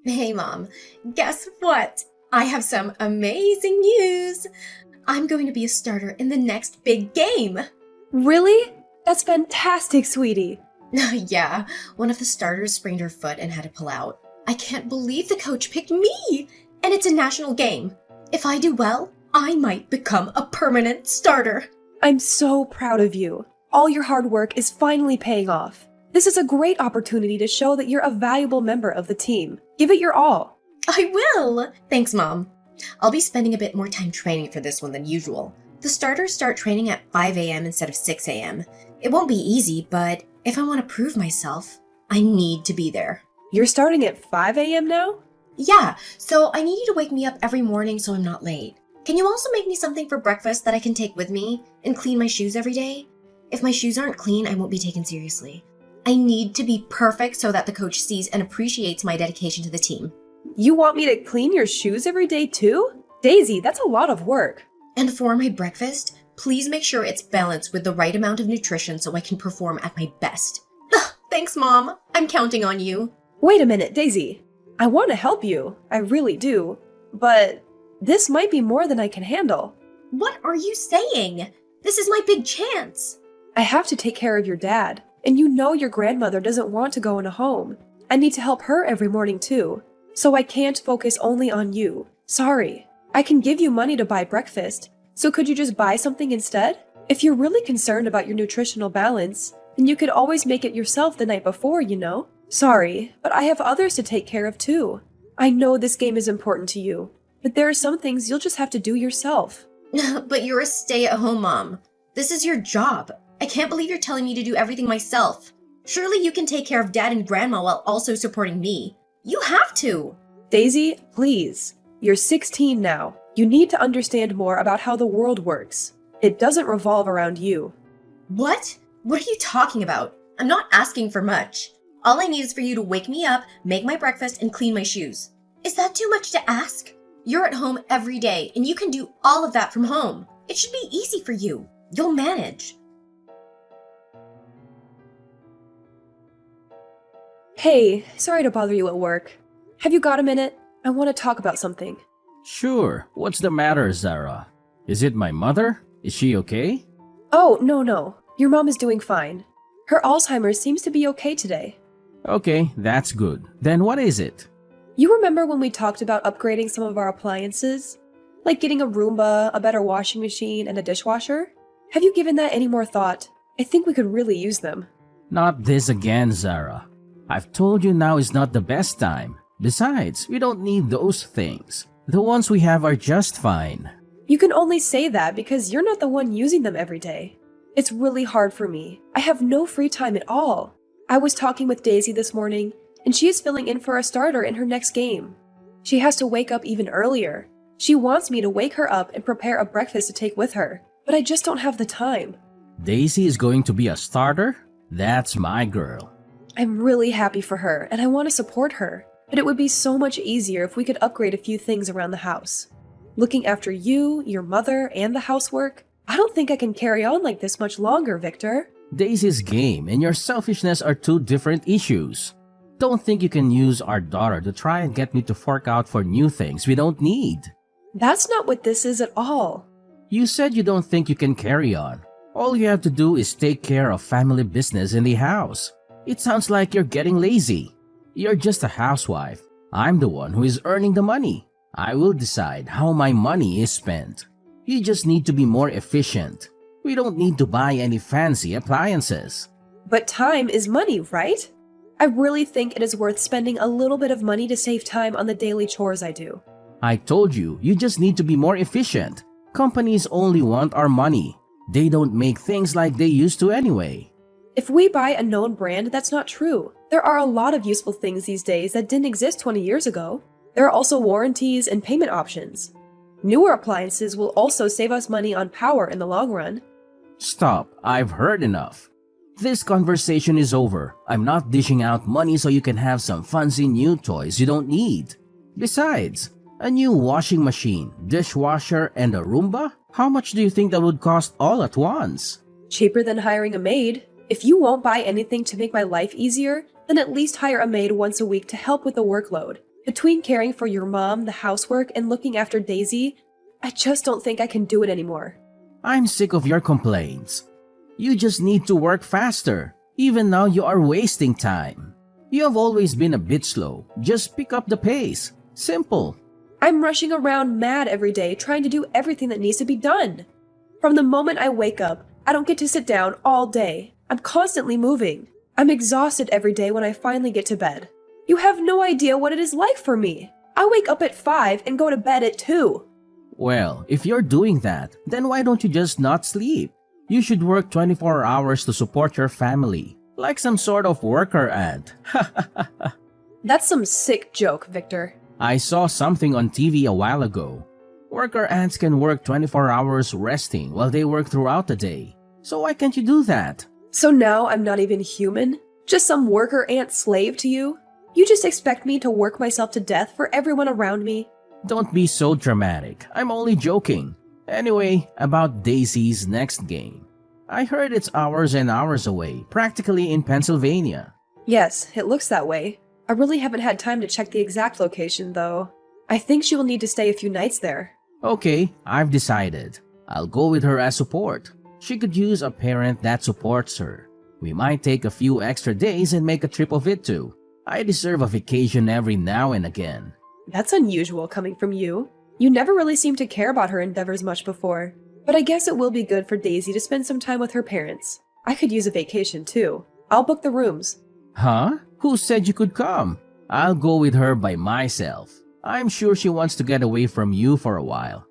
Hey, Mom. Guess what? I have some amazing news. I'm going to be a starter in the next big game. Really? That's fantastic, sweetie. Yeah, one of the starters sprained her foot and had to pull out. I can't believe the coach picked me! And it's a national game. If I do well, I might become a permanent starter. I'm so proud of you. All your hard work is finally paying off. This is a great opportunity to show that you're a valuable member of the team. Give it your all. I will! Thanks, Mom. I'll be spending a bit more time training for this one than usual. The starters start training at 5 a.m. instead of 6 a.m. It won't be easy, but if I want to prove myself, I need to be there. You're starting at 5 a.m. now? Yeah, so I need you to wake me up every morning so I'm not late. Can you also make me something for breakfast that I can take with me and clean my shoes every day? If my shoes aren't clean, I won't be taken seriously. I need to be perfect so that the coach sees and appreciates my dedication to the team. You want me to clean your shoes every day too? Daisy, that's a lot of work. And for my breakfast, please make sure it's balanced with the right amount of nutrition so I can perform at my best. Ugh, thanks, Mom. I'm counting on you. Wait a minute, Daisy. I want to help you. I really do. But this might be more than I can handle. What are you saying? This is my big chance. I have to take care of your dad, and you know your grandmother doesn't want to go in a home. I need to help her every morning too, so I can't focus only on you. Sorry. I can give you money to buy breakfast, so could you just buy something instead? If you're really concerned about your nutritional balance, then you could always make it yourself the night before, you know? Sorry, but I have others to take care of too. I know this game is important to you, but there are some things you'll just have to do yourself. But you're a stay-at-home mom. This is your job. I can't believe you're telling me to do everything myself. Surely you can take care of Dad and Grandma while also supporting me. You have to! Daisy, please. You're 16 now. You need to understand more about how the world works. It doesn't revolve around you. What? What are you talking about? I'm not asking for much. All I need is for you to wake me up, make my breakfast, and clean my shoes. Is that too much to ask? You're at home every day, and you can do all of that from home. It should be easy for you. You'll manage. Hey, sorry to bother you at work. Have you got a minute? I want to talk about something. Sure, what's the matter, Zara? Is it my mother? Is she okay? Oh, no. Your mom is doing fine. Her Alzheimer's seems to be okay today. Okay, that's good. Then what is it? You remember when we talked about upgrading some of our appliances? Like getting a Roomba, a better washing machine, and a dishwasher? Have you given that any more thought? I think we could really use them. Not this again, Zara. I've told you now is not the best time. Besides, we don't need those things. The ones we have are just fine. You can only say that because you're not the one using them every day. It's really hard for me. I have no free time at all. I was talking with Daisy this morning, and she is filling in for a starter in her next game. She has to wake up even earlier. She wants me to wake her up and prepare a breakfast to take with her, but I just don't have the time. Daisy is going to be a starter? That's my girl. I'm really happy for her, and I want to support her, but it would be so much easier if we could upgrade a few things around the house. Looking after you, your mother, and the housework, I don't think I can carry on like this much longer, Victor. Daisy's game and your selfishness are two different issues. Don't think you can use our daughter to try and get me to fork out for new things we don't need. That's not what this is at all. You said you don't think you can carry on. All you have to do is take care of family business in the house. It sounds like you're getting lazy. You're just a housewife. I'm the one who is earning the money. I will decide how my money is spent. You just need to be more efficient. We don't need to buy any fancy appliances. But time is money, right? I really think it is worth spending a little bit of money to save time on the daily chores I do. I told you, you just need to be more efficient. Companies only want our money. They don't make things like they used to anyway. If we buy a known brand, that's not true. There are a lot of useful things these days that didn't exist 20 years ago. There are also warranties and payment options. Newer appliances will also save us money on power in the long run. Stop, I've heard enough. This conversation is over. I'm not dishing out money so you can have some fancy new toys you don't need. Besides, a new washing machine, dishwasher, and a Roomba? How much do you think that would cost all at once? Cheaper than hiring a maid. If you won't buy anything to make my life easier, then at least hire a maid once a week to help with the workload. Between caring for your mom, the housework, and looking after Daisy, I just don't think I can do it anymore. I'm sick of your complaints. You just need to work faster. Even now, you are wasting time. You have always been a bit slow. Just pick up the pace. Simple. I'm rushing around mad every day trying to do everything that needs to be done. From the moment I wake up, I don't get to sit down all day. I'm constantly moving. I'm exhausted every day when I finally get to bed. You have no idea what it is like for me. I wake up at 5 and go to bed at 2. Well, if you're doing that, then why don't you just not sleep? You should work 24 hours to support your family, like some sort of worker ant. That's some sick joke, Victor. I saw something on TV a while ago. Worker ants can work 24 hours resting while they work throughout the day. So why can't you do that? So now I'm not even human? Just some worker ant slave to you? You just expect me to work myself to death for everyone around me? Don't be so dramatic. I'm only joking. Anyway, about Daisy's next game. I heard it's hours and hours away, practically in Pennsylvania. Yes, it looks that way. I really haven't had time to check the exact location, though. I think she will need to stay a few nights there. Okay, I've decided. I'll go with her as support. She could use a parent that supports her. We might take a few extra days and make a trip of it too. I deserve a vacation every now and again. That's unusual coming from you. You never really seemed to care about her endeavors much before. But I guess it will be good for Daisy to spend some time with her parents. I could use a vacation too. I'll book the rooms. Huh? Who said you could come? I'll go with her by myself. I'm sure she wants to get away from you for a while.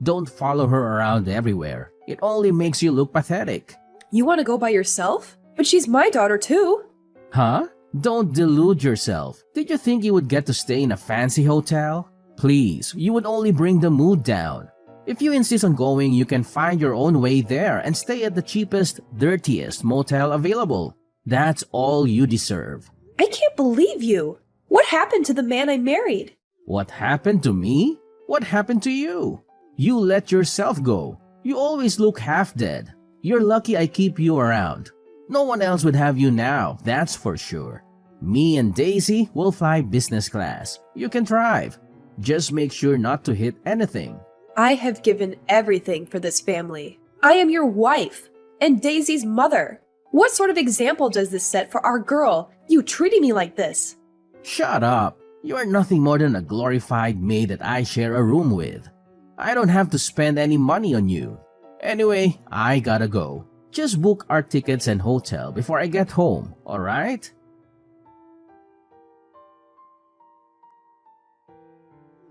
Don't follow her around everywhere. It only makes you look pathetic. You want to go by yourself? But she's my daughter too. Huh? Don't delude yourself. Did you think you would get to stay in a fancy hotel? Please, you would only bring the mood down. If you insist on going, you can find your own way there and stay at the cheapest, dirtiest motel available. That's all you deserve. I can't believe you. What happened to the man I married? What happened to me? What happened to you? You let yourself go. You always look half dead. You're lucky I keep you around. No one else would have you now, that's for sure. Me and Daisy will fly business class. You can drive. Just make sure not to hit anything. I have given everything for this family. I am your wife and Daisy's mother. What sort of example does this set for our girl, you treating me like this? Shut up. You are nothing more than a glorified maid that I share a room with. I don't have to spend any money on you. Anyway, I gotta go. Just book our tickets and hotel before I get home, alright?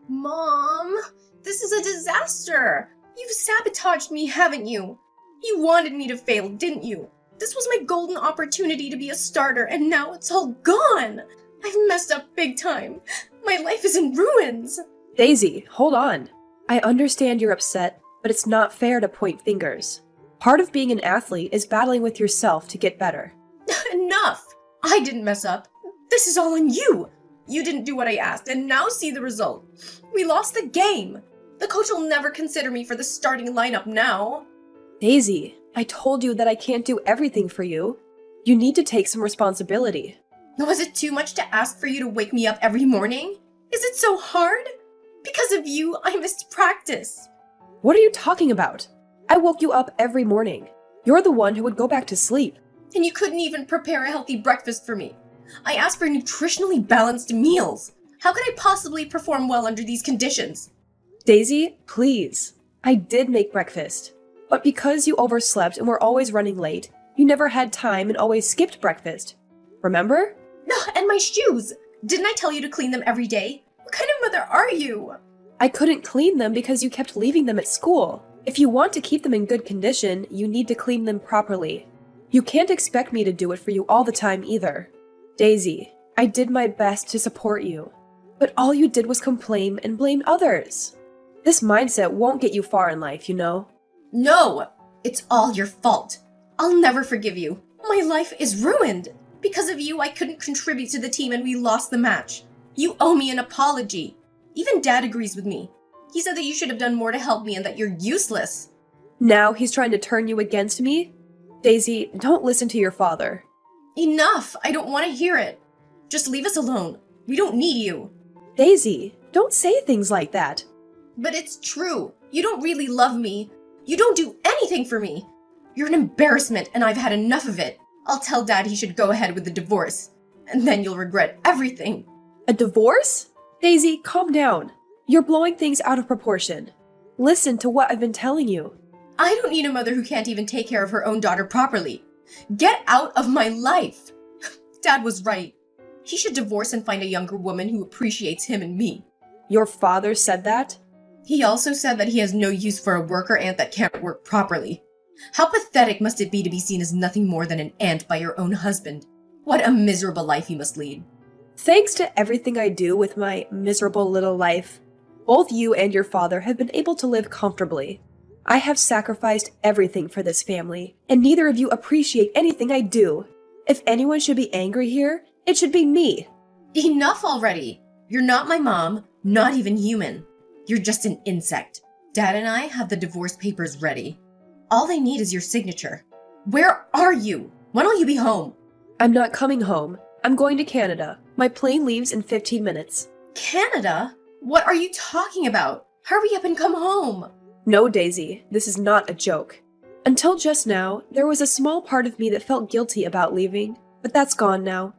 Mom, this is a disaster. You've sabotaged me, haven't you? You wanted me to fail, didn't you? This was my golden opportunity to be a starter, and now it's all gone. I've messed up big time. My life is in ruins. Daisy, hold on. I understand you're upset, but it's not fair to point fingers. Part of being an athlete is battling with yourself to get better. Enough! I didn't mess up. This is all on you. You didn't do what I asked, and now see the result. We lost the game. The coach will never consider me for the starting lineup now. Daisy, I told you that I can't do everything for you. You need to take some responsibility. Was it too much to ask for you to wake me up every morning? Is it so hard? Because of you, I missed practice. What are you talking about? I woke you up every morning. You're the one who would go back to sleep. And you couldn't even prepare a healthy breakfast for me. I asked for nutritionally balanced meals. How could I possibly perform well under these conditions? Daisy, please. I did make breakfast. But because you overslept and were always running late, you never had time and always skipped breakfast. Remember? And my shoes! Didn't I tell you to clean them every day? What kind of mother are you? I couldn't clean them because you kept leaving them at school. If you want to keep them in good condition, you need to clean them properly. You can't expect me to do it for you all the time either. Daisy, I did my best to support you, but all you did was complain and blame others. This mindset won't get you far in life, you know? No! It's all your fault. I'll never forgive you. My life is ruined. Because of you, I couldn't contribute to the team and we lost the match. You owe me an apology. Even Dad agrees with me. He said that you should have done more to help me and that you're useless. Now he's trying to turn you against me? Daisy, don't listen to your father. Enough! I don't want to hear it. Just leave us alone. We don't need you. Daisy, don't say things like that. But it's true. You don't really love me. You don't do anything for me. You're an embarrassment, and I've had enough of it. I'll tell Dad he should go ahead with the divorce, and then you'll regret everything. A divorce? Daisy, calm down. You're blowing things out of proportion. Listen to what I've been telling you. I don't need a mother who can't even take care of her own daughter properly. Get out of my life. Dad was right. He should divorce and find a younger woman who appreciates him and me. Your father said that? He also said that he has no use for a worker ant that can't work properly. How pathetic must it be to be seen as nothing more than an ant by your own husband? What a miserable life you must lead. Thanks to everything I do with my miserable little life, both you and your father have been able to live comfortably. I have sacrificed everything for this family, and neither of you appreciate anything I do. If anyone should be angry here, it should be me. Enough already. You're not my mom, not even human. You're just an insect. Dad and I have the divorce papers ready. All they need is your signature. Where are you? When will you be home? I'm not coming home. I'm going to Canada. My plane leaves in 15 minutes. Canada? What are you talking about? Hurry up and come home. No, Daisy, this is not a joke. Until just now, there was a small part of me that felt guilty about leaving, but that's gone now.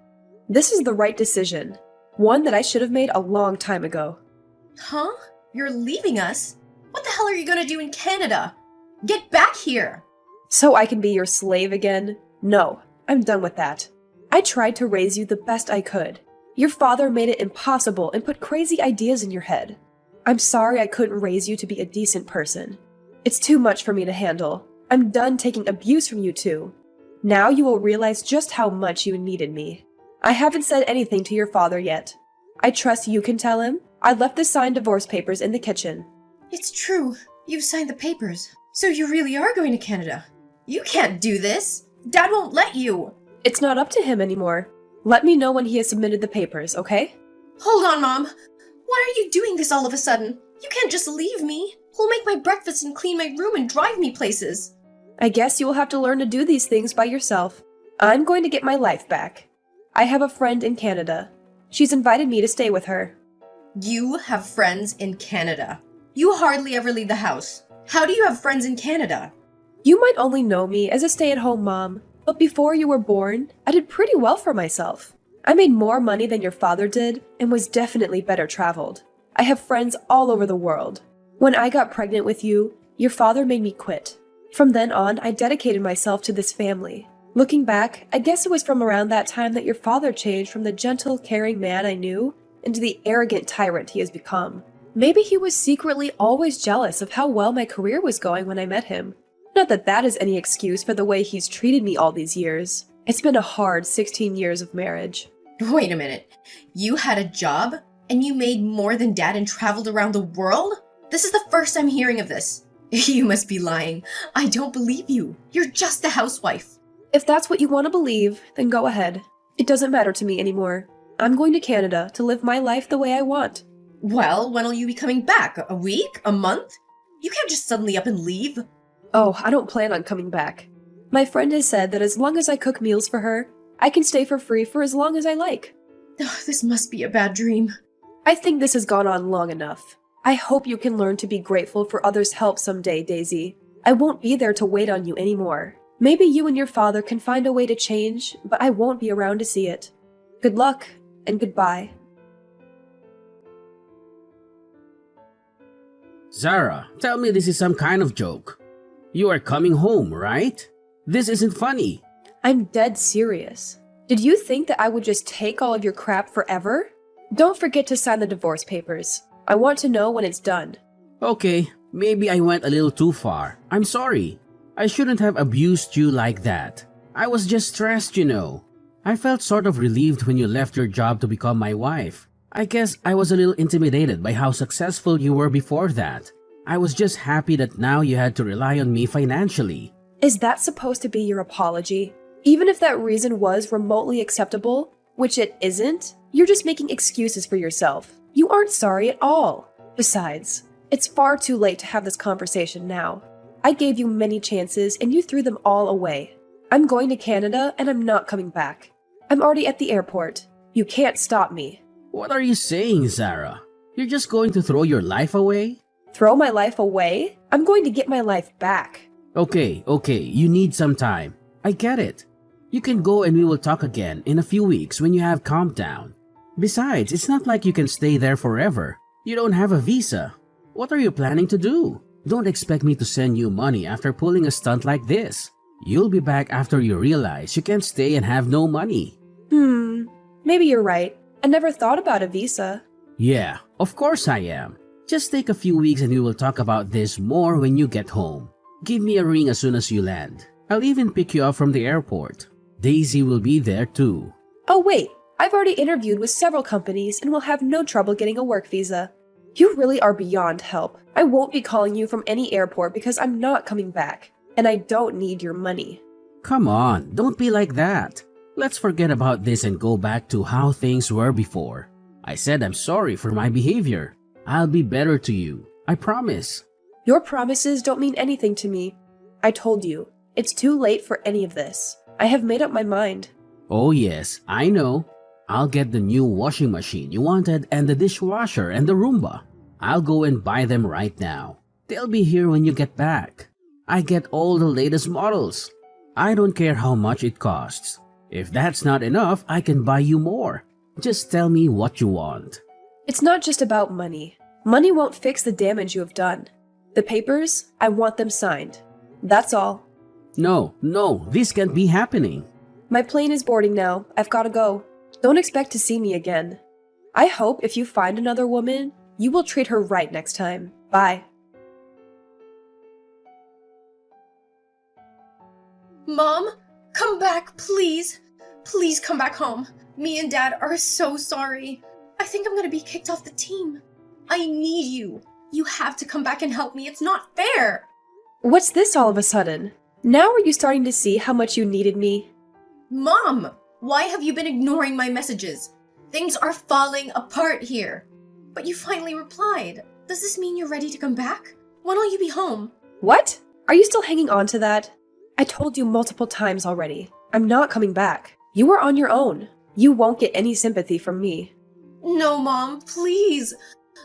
This is the right decision. One that I should have made a long time ago. Huh? You're leaving us? What the hell are you gonna do in Canada? Get back here! So I can be your slave again? No, I'm done with that. I tried to raise you the best I could. Your father made it impossible and put crazy ideas in your head. I'm sorry I couldn't raise you to be a decent person. It's too much for me to handle. I'm done taking abuse from you two. Now you will realize just how much you needed me. I haven't said anything to your father yet. I trust you can tell him. I left the signed divorce papers in the kitchen. It's true. You've signed the papers. So you really are going to Canada. You can't do this. Dad won't let you. It's not up to him anymore. Let me know when he has submitted the papers, okay? Hold on, Mom. Why are you doing this all of a sudden? You can't just leave me. Who'll make my breakfast and clean my room and drive me places? I guess you will have to learn to do these things by yourself. I'm going to get my life back. I have a friend in Canada. She's invited me to stay with her. You have friends in Canada. You hardly ever leave the house. How do you have friends in Canada? You might only know me as a stay-at-home mom, but before you were born, I did pretty well for myself. I made more money than your father did and was definitely better traveled. I have friends all over the world. When I got pregnant with you, your father made me quit. From then on, I dedicated myself to this family. Looking back, I guess it was from around that time that your father changed from the gentle, caring man I knew into the arrogant tyrant he has become. Maybe he was secretly always jealous of how well my career was going when I met him. Not that that is any excuse for the way he's treated me all these years. It's been a hard 16 years of marriage. Wait a minute. You had a job? And you made more than Dad and traveled around the world? This is the first I'm hearing of this. You must be lying. I don't believe you. You're just a housewife. If that's what you want to believe, then go ahead. It doesn't matter to me anymore. I'm going to Canada to live my life the way I want. Well, when will you be coming back? A week? A month? You can't just suddenly up and leave. Oh, I don't plan on coming back. My friend has said that as long as I cook meals for her, I can stay for free for as long as I like. This must be a bad dream. I think this has gone on long enough. I hope you can learn to be grateful for others' help someday, Daisy. I won't be there to wait on you anymore. Maybe you and your father can find a way to change, but I won't be around to see it. Good luck, and goodbye. Zara, tell me this is some kind of joke. You are coming home, right? This isn't funny. I'm dead serious. Did you think that I would just take all of your crap forever? Don't forget to sign the divorce papers. I want to know when it's done. Okay, maybe I went a little too far. I'm sorry. I shouldn't have abused you like that. I was just stressed, you know. I felt sort of relieved when you left your job to become my wife. I guess I was a little intimidated by how successful you were before that. I was just happy that now you had to rely on me financially. Is that supposed to be your apology? Even if that reason was remotely acceptable, which it isn't, you're just making excuses for yourself. You aren't sorry at all. Besides, it's far too late to have this conversation now. I gave you many chances and you threw them all away. I'm going to Canada and I'm not coming back. I'm already at the airport. You can't stop me. What are you saying, Sarah? You're just going to throw your life away? Throw my life away? I'm going to get my life back. Okay, you need some time. I get it. You can go and we will talk again in a few weeks when you have calmed down. Besides, it's not like you can stay there forever. You don't have a visa. What are you planning to do? Don't expect me to send you money after pulling a stunt like this. You'll be back after you realize you can't stay and have no money. Maybe you're right. I never thought about a visa. Yeah, of course I am. Just take a few weeks and we will talk about this more when you get home. Give me a ring as soon as you land. I'll even pick you up from the airport. Daisy will be there too. Oh wait, I've already interviewed with several companies and will have no trouble getting a work visa. You really are beyond help. I won't be calling you from any airport because I'm not coming back. And I don't need your money. Come on, don't be like that. Let's forget about this and go back to how things were before. I said I'm sorry for my behavior. I'll be better to you. I promise. Your promises don't mean anything to me. I told you, it's too late for any of this. I have made up my mind. Oh yes, I know. I'll get the new washing machine you wanted and the dishwasher and the Roomba. I'll go and buy them right now. They'll be here when you get back. I get all the latest models. I don't care how much it costs. If that's not enough, I can buy you more. Just tell me what you want. It's not just about money. Money won't fix the damage you have done. The papers, I want them signed. That's all. No, this can't be happening. My plane is boarding now. I've got to go. Don't expect to see me again. I hope if you find another woman, you will treat her right next time. Bye. Mom, come back, please. Please come back home. Me and Dad are so sorry. I think I'm gonna be kicked off the team. I need you. You have to come back and help me. It's not fair. What's this all of a sudden? Now are you starting to see how much you needed me? Mom, why have you been ignoring my messages? Things are falling apart here. But you finally replied. Does this mean you're ready to come back? When will you be home? What? Are you still hanging on to that? I told you multiple times already. I'm not coming back. You are on your own. You won't get any sympathy from me. No, Mom, please.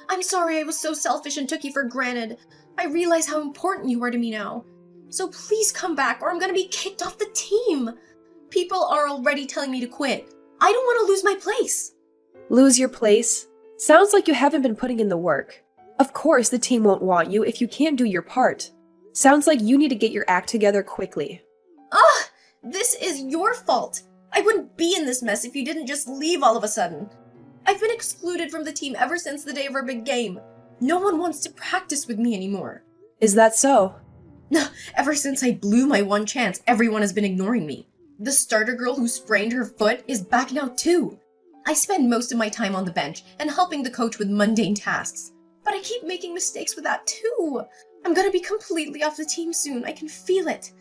I'm sorry I was so selfish and took you for granted. I realize how important you are to me now. So please come back or I'm gonna be kicked off the team. People are already telling me to quit. I don't want to lose my place. Lose your place? Sounds like you haven't been putting in the work. Of course the team won't want you if you can't do your part. Sounds like you need to get your act together quickly. Ugh! This is your fault. I wouldn't be in this mess if you didn't just leave all of a sudden. I've been excluded from the team ever since the day of our big game. No one wants to practice with me anymore. Is that so? Ever since I blew my one chance, everyone has been ignoring me. The starter girl who sprained her foot is back now too. I spend most of my time on the bench and helping the coach with mundane tasks. But I keep making mistakes with that too. I'm gonna be completely off the team soon. I can feel it.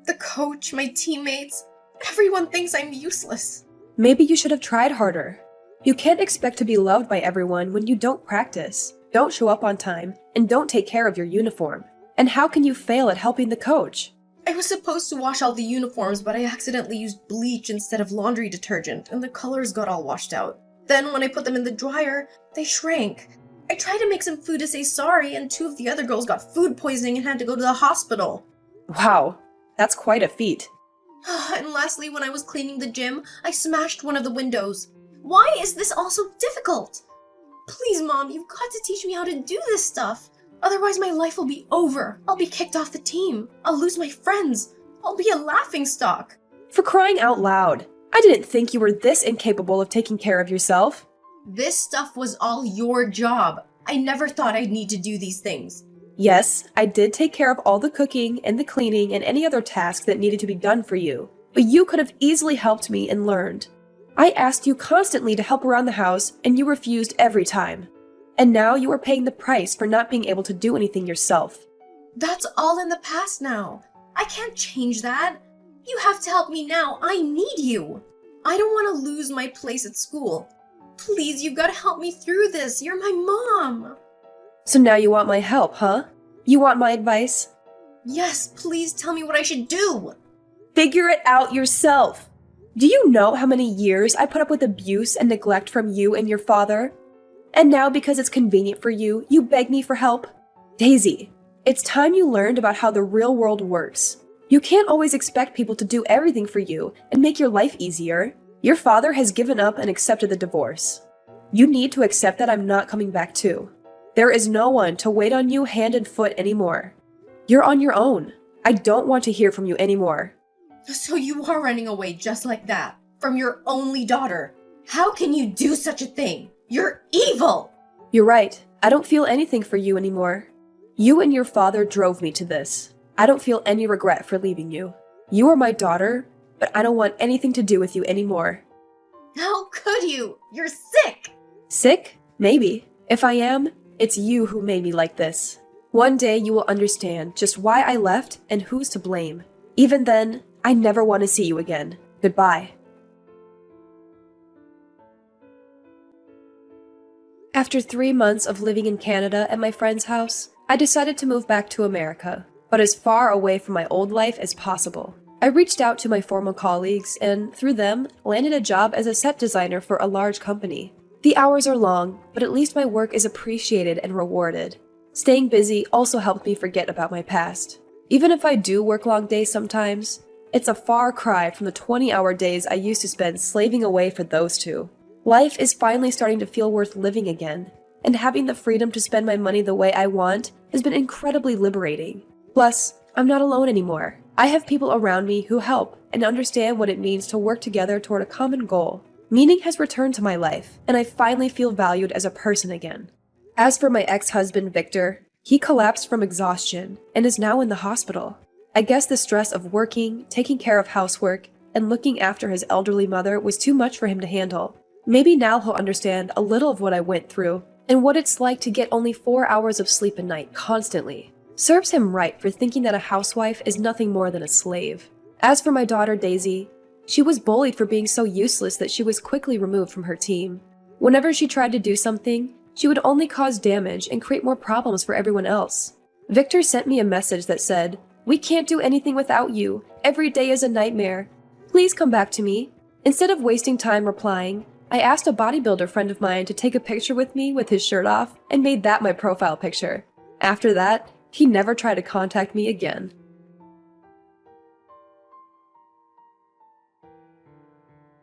The coach, my teammates, everyone thinks I'm useless. Maybe you should have tried harder. You can't expect to be loved by everyone when you don't practice, don't show up on time, and don't take care of your uniform. And how can you fail at helping the coach? I was supposed to wash all the uniforms, but I accidentally used bleach instead of laundry detergent, and the colors got all washed out. Then when I put them in the dryer, they shrank. I tried to make some food to say sorry, and 2 of the other girls got food poisoning and had to go to the hospital. Wow, that's quite a feat. And lastly, when I was cleaning the gym, I smashed one of the windows. Why is this all so difficult? Please, Mom, you've got to teach me how to do this stuff. Otherwise, my life will be over. I'll be kicked off the team. I'll lose my friends. I'll be a laughingstock. For crying out loud, I didn't think you were this incapable of taking care of yourself. This stuff was all your job. I never thought I'd need to do these things. Yes, I did take care of all the cooking and the cleaning and any other tasks that needed to be done for you. But you could have easily helped me and learned. I asked you constantly to help around the house, and you refused every time. And now you are paying the price for not being able to do anything yourself. That's all in the past now. I can't change that. You have to help me now. I need you. I don't want to lose my place at school. Please, you've got to help me through this. You're my mom. So now you want my help, huh? You want my advice? Yes, please tell me what I should do. Figure it out yourself. Do you know how many years I put up with abuse and neglect from you and your father? And now because it's convenient for you, you beg me for help? Daisy, it's time you learned about how the real world works. You can't always expect people to do everything for you and make your life easier. Your father has given up and accepted the divorce. You need to accept that I'm not coming back too. There is no one to wait on you hand and foot anymore. You're on your own. I don't want to hear from you anymore. So you are running away just like that, from your only daughter. How can you do such a thing? You're evil! You're right. I don't feel anything for you anymore. You and your father drove me to this. I don't feel any regret for leaving you. You are my daughter, but I don't want anything to do with you anymore. How could you? You're sick! Sick? Maybe. If I am, it's you who made me like this. One day you will understand just why I left and who's to blame. Even then, I never want to see you again. Goodbye. After 3 months of living in Canada at my friend's house, I decided to move back to America, but as far away from my old life as possible. I reached out to my former colleagues and, through them, landed a job as a set designer for a large company. The hours are long, but at least my work is appreciated and rewarded. Staying busy also helped me forget about my past. Even if I do work long days sometimes, it's a far cry from the 20-hour days I used to spend slaving away for those two. Life is finally starting to feel worth living again, and having the freedom to spend my money the way I want has been incredibly liberating. Plus, I'm not alone anymore. I have people around me who help and understand what it means to work together toward a common goal. Meaning has returned to my life, and I finally feel valued as a person again. As for my ex-husband, Victor, he collapsed from exhaustion and is now in the hospital. I guess the stress of working, taking care of housework, and looking after his elderly mother was too much for him to handle. Maybe now he'll understand a little of what I went through and what it's like to get only 4 hours of sleep a night constantly. Serves him right for thinking that a housewife is nothing more than a slave. As for my daughter, Daisy, she was bullied for being so useless that she was quickly removed from her team. Whenever she tried to do something, she would only cause damage and create more problems for everyone else. Victor sent me a message that said, "We can't do anything without you. Every day is a nightmare. Please come back to me." Instead of wasting time replying, I asked a bodybuilder friend of mine to take a picture with me with his shirt off and made that my profile picture. After that, he never tried to contact me again.